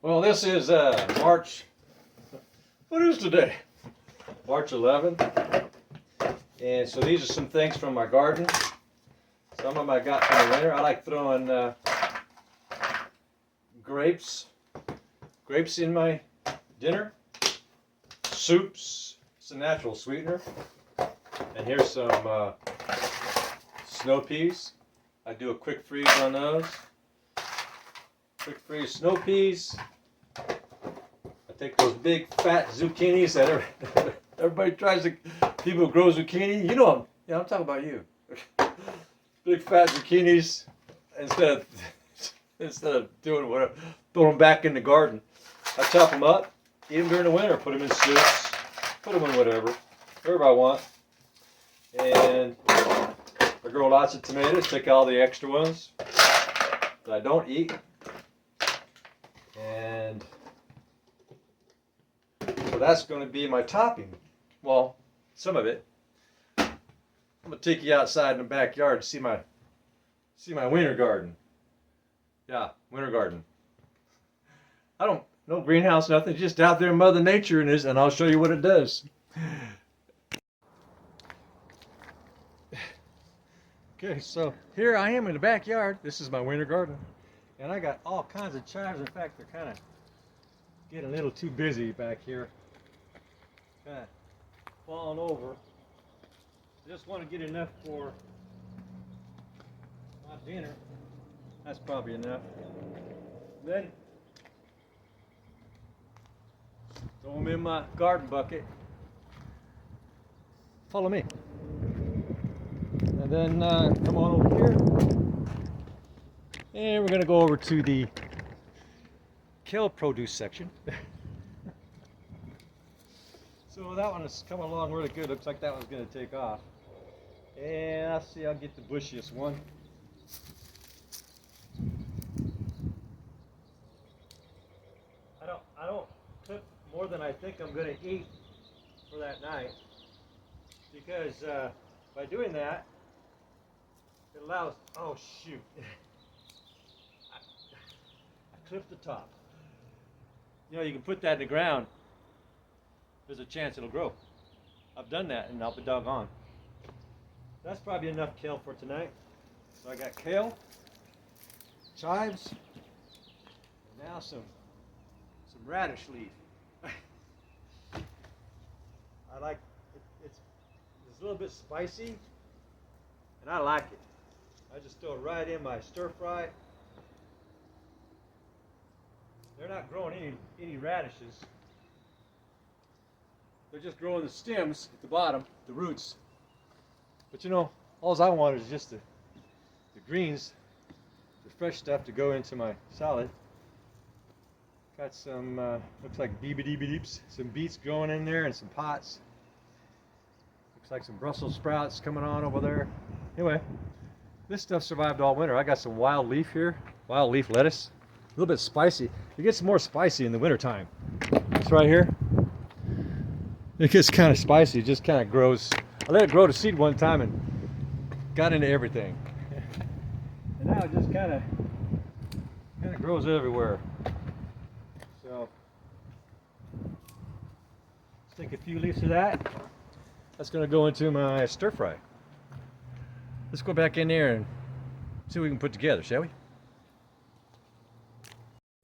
Well, this is March, what is today? March 11th. And so these are some things from my garden. Some of them I got from the winter. I like throwing grapes in my dinner. Soups, it's a natural sweetener. And here's some snow peas. I do a quick freeze on those. Quick freeze snow peas. I take those big fat zucchinis that everybody tries to, people who grow zucchini, you know them. Yeah, I'm talking about you. Big fat zucchinis, instead of doing whatever, throw them back in the garden. I chop them up, eat them during the winter, put them in soups, put them in whatever I want. And I grow lots of tomatoes, take all the extra ones that I don't eat. And so that's going to be my topping. Well, some of it. I'm going to take you outside in the backyard to see my winter garden. Yeah, winter garden. No greenhouse, nothing, just out there in Mother Nature and I'll show you what it does. Okay, so here I am in the backyard. This is my winter garden. And I got all kinds of chives. In fact, they're kind of getting a little too busy back here. Kind of falling over. Just want to get enough for my dinner. That's probably enough. Then throw them in my garden bucket. Follow me. And then come on over here. And we're going to go over to the kale produce section. So that one is coming along really good. Looks like that one's going to take off. And I'll see, I'll get the bushiest one. I don't cook more than I think I'm going to eat for that night, because by doing that, it allows, oh shoot, I clipped the top. You know, you can put that in the ground, there's a chance it'll grow. I've done that and I'll be doggone. That's probably enough kale for tonight. So I got kale, chives, and now some radish leaf. I like it, it's a little bit spicy, and I like it. I just throw it right in my stir fry. They're not growing any radishes. They're just growing the stems at the bottom, the roots. But you know, all I want is just the greens, the fresh stuff to go into my salad. Got some, looks like beeps, some beets growing in there and some pots. Looks like some Brussels sprouts coming on over there. Anyway, this stuff survived all winter. I got some wild leaf here, wild leaf lettuce. A little bit spicy. It gets more spicy in the winter time. This right here, it gets kind of spicy. It just kind of grows. I let it grow to seed one time and got into everything. And now it just kind of grows everywhere. So let's take a few leaves of that. That's going to go into my stir fry. Let's go back in there and see what we can put together, shall we?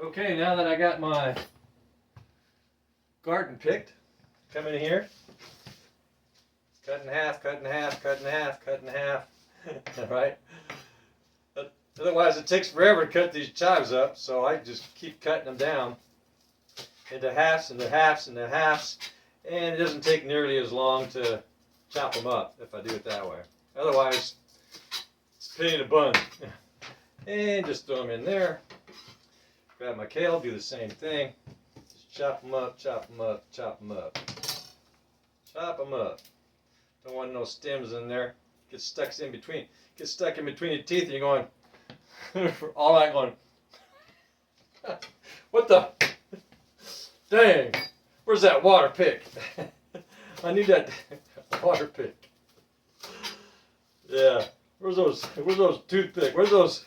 Okay, now that I got my garden picked, come in here, cut in half, cut in half, cut in half, cut in half. All right. Otherwise, it takes forever to cut these chives up, so I just keep cutting them down into halves, into halves, into halves, and it doesn't take nearly as long to chop them up if I do it that way. Otherwise, it's a pain in the bun. And just throw them in there. Grab my kale, do the same thing. Just chop them up, chop them up, chop them up. Chop them up. Don't want no stems in there. Get stuck in between. Get stuck in between your teeth and you're going, all right, going, what the, dang, where's that water pick? I need that water pick. Yeah, where's those toothpicks? Where's those,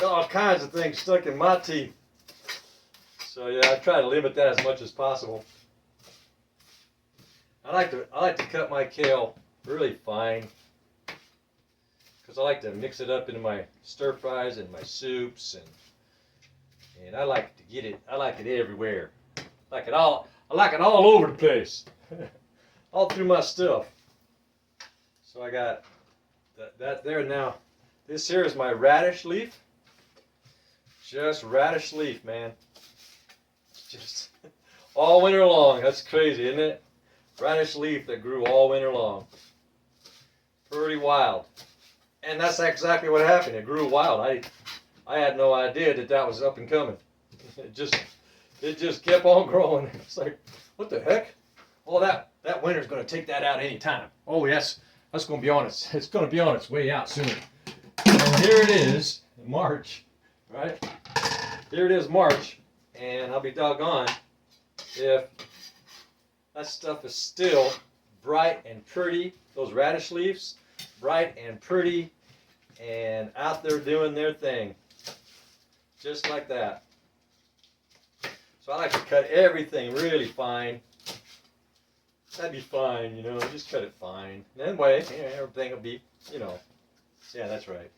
all kinds of things stuck in my teeth. So yeah, I try to limit that as much as possible. I like to cut my kale really fine because I like to mix it up into my stir fries and my soups, and I like to get it. I like it everywhere. I like it all over the place, all through my stuff. So I got that there now. This here is my radish leaf. Just radish leaf, man. Just all winter long. That's crazy, isn't it? Radish leaf that grew all winter long. Pretty wild. And that's exactly what happened. It grew wild. I had no idea that was up and coming. It just kept on growing. It's like, what the heck? Oh, that winter's going to take that out any time. Oh, yes. That's going to be on its. It's going to be on its way out soon. And here it is, March, right? Here it is, March, and I'll be doggone if that stuff is still bright and pretty. Those radish leaves, bright and pretty, and out there doing their thing, just like that. So I like to cut everything really fine. That'd be fine, you know, just cut it fine. And that way, everything will be, you know, yeah, that's right.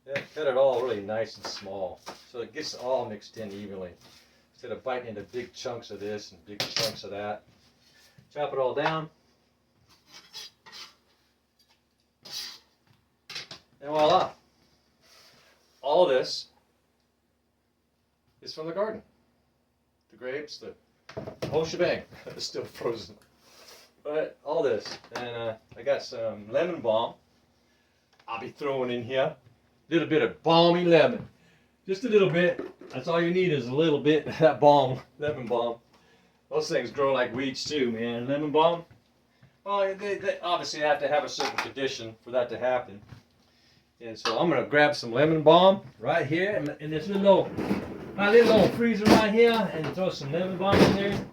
Yeah, cut it all really nice and small so it gets all mixed in evenly. Instead of biting into big chunks of this and big chunks of that. Chop it all down. And voila. All this is from the garden. The grapes, the whole shebang. It's still frozen. But all this. And I got some lemon balm I'll be throwing in here. A little bit of balmy lemon. Just a little bit. That's all you need is a little bit of that lemon balm. Those things grow like weeds too, man. Lemon balm. Well, they obviously have to have a certain condition for that to happen. And so I'm going to grab some lemon balm right here in this my little old freezer right here, and throw some lemon balm in there.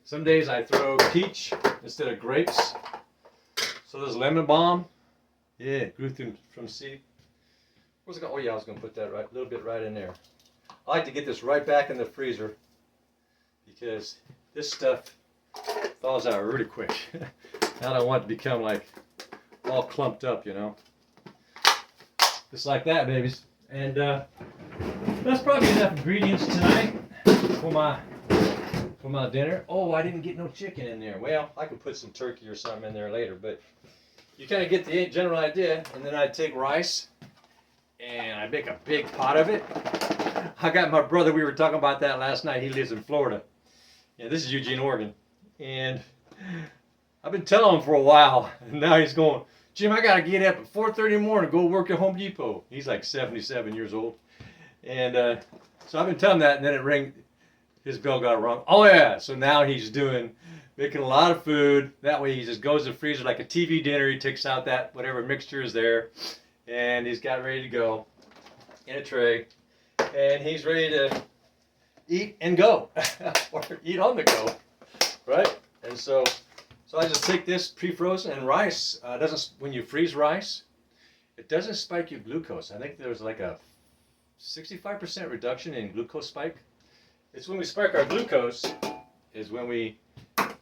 Some days I throw peach instead of grapes. So there's lemon balm. Yeah, it grew from seed. Where's it going? Oh yeah, I was going to put that a little bit right in there. I like to get this right back in the freezer because this stuff thaws out really quick. I don't want it to become like all clumped up, you know. Just like that, babies. And that's probably enough ingredients tonight for my dinner. Oh, I didn't get no chicken in there. Well, I could put some turkey or something in there later, but you kind of get the general idea. And then I take rice and I make a big pot of it. I got my brother, we were talking about that last night. He lives in Florida. Yeah, this is Eugene, Oregon. And I've been telling him for a while, and now he's going, Jim, I got to get up at 4:30 in the morning and go work at Home Depot. He's like 77 years old. And so I've been telling him that, and then it rang, his bell got rung. Oh yeah, so now he's making a lot of food. That way he just goes to the freezer like a TV dinner. He takes out that whatever mixture is there, and he's got ready to go in a tray. And he's ready to eat and go, or eat on the go, right? And so I just take this pre-frozen, and rice when you freeze rice, it doesn't spike your glucose. I think there's like a 65% reduction in glucose spike. It's when we spike our glucose is when we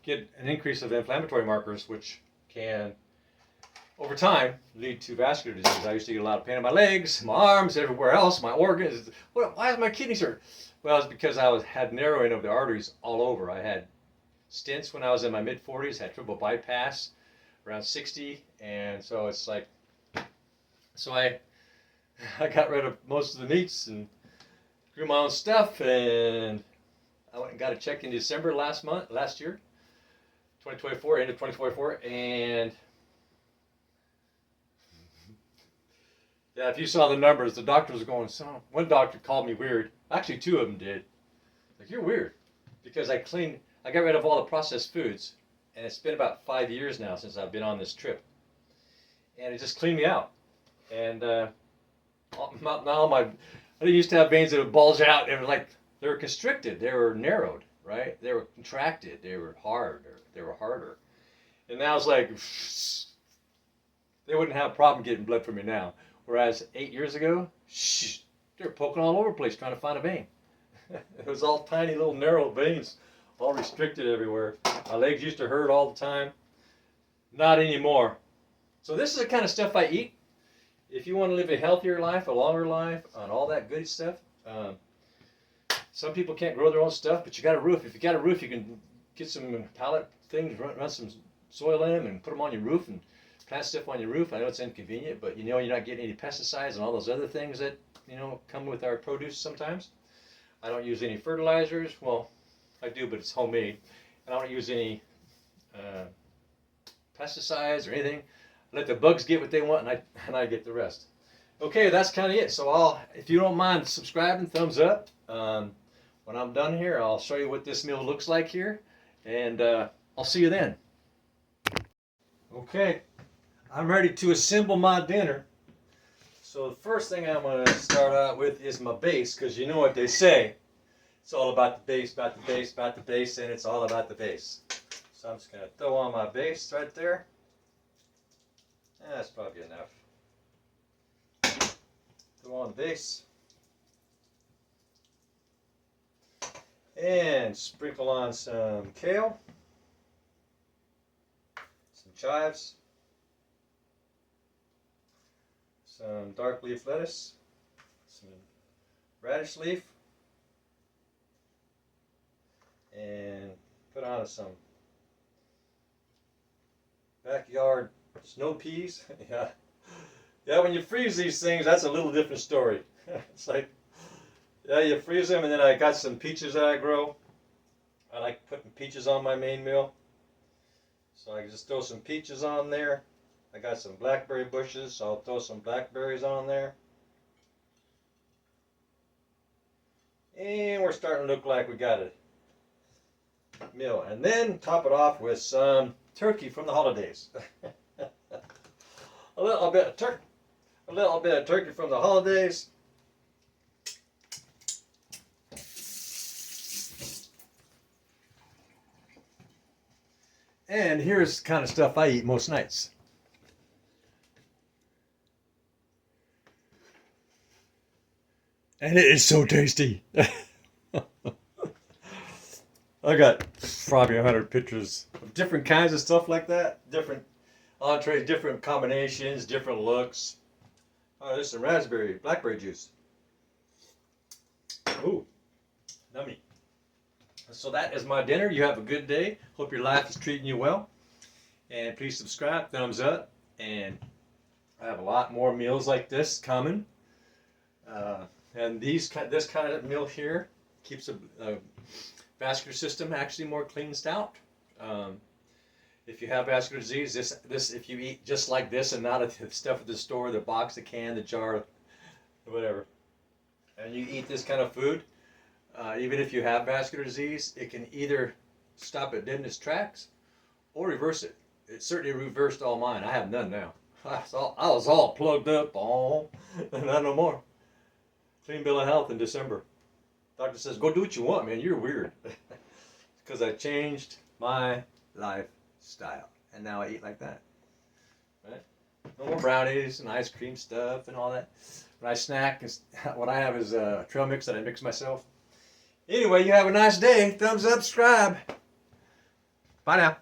get an increase of inflammatory markers, which can, over time, lead to vascular disease. I used to get a lot of pain in my legs, my arms, everywhere else, my organs. Why is my kidneys hurt? Well, it's because I had narrowing of the arteries all over. I had stents when I was in my mid-40s, had triple bypass around 60, and so it's like, so I got rid of most of the meats and grew my own stuff, and I went and got a check in December last year, 2024, end of 2024, and yeah, if you saw the numbers, the doctor was going, so one doctor called me weird. Actually, two of them did. Like, you're weird, because I got rid of all the processed foods, and it's been about 5 years now since I've been on this trip, and it just cleaned me out. And I used to have veins that would bulge out, and they were constricted, they were narrowed, right? They were contracted, they were hard, or they were harder. And now it's like, they wouldn't have a problem getting blood from me now. Whereas 8 years ago, They were poking all over the place trying to find a vein. It was all tiny little narrow veins, all restricted everywhere. My legs used to hurt all the time. Not anymore. So this is the kind of stuff I eat. If you want to live a healthier life, a longer life, and all that good stuff. Some people can't grow their own stuff, but you got a roof. If you got a roof, you can get some pallet things, run some soil in them, and put them on your roof and plant stuff on your roof. I know it's inconvenient, but you know you're not getting any pesticides and all those other things that come with our produce sometimes. I don't use any fertilizers. Well, I do, but it's homemade. And I don't use any pesticides or anything. I let the bugs get what they want, and I get the rest. Okay, that's kind of it. So if you don't mind subscribing, thumbs up. When I'm done here, I'll show you what this meal looks like here, and I'll see you then. Okay, I'm ready to assemble my dinner. So the first thing I'm going to start out with is my base, because you know what they say. It's all about the base, about the base, about the base, and it's all about the base. So I'm just going to throw on my base right there. That's probably enough. Throw on the base. And sprinkle on some kale, some chives, some dark leaf lettuce, some radish leaf, and put on some backyard snow peas. Yeah, when you freeze these things, that's a little different story. It's like, yeah, you freeze them, and then I got some peaches that I grow. I like putting peaches on my main meal. So I just throw some peaches on there. I got some blackberry bushes, so I'll throw some blackberries on there. And we're starting to look like we got a meal. And then top it off with some turkey from the holidays. a little bit of turkey from the holidays. And here's the kind of stuff I eat most nights. And it is so tasty. I got probably 100 pictures of different kinds of stuff like that. Different entrees, different combinations, different looks. Oh, there's some blackberry juice. Ooh, yummy. So that is my dinner. You have a good day. Hope your life is treating you well. And please subscribe, thumbs up. And I have a lot more meals like this coming. And this kind of meal here keeps a vascular system actually more cleansed out. If you have vascular disease, this if you eat just like this and not the stuff at the store, the box, the can, the jar, whatever, and you eat this kind of food, even if you have vascular disease, it can either stop it dead in its tracks or reverse it. It certainly reversed all mine. I have none now. I was all plugged up, and not no more. Clean bill of health in December. Doctor says, go do what you want, man. You're weird. Because I changed my lifestyle. And now I eat like that. Right? No more brownies and ice cream stuff and all that. When I snack, what I have is a trail mix that I mix myself. Anyway, you have a nice day. Thumbs up, subscribe. Bye now.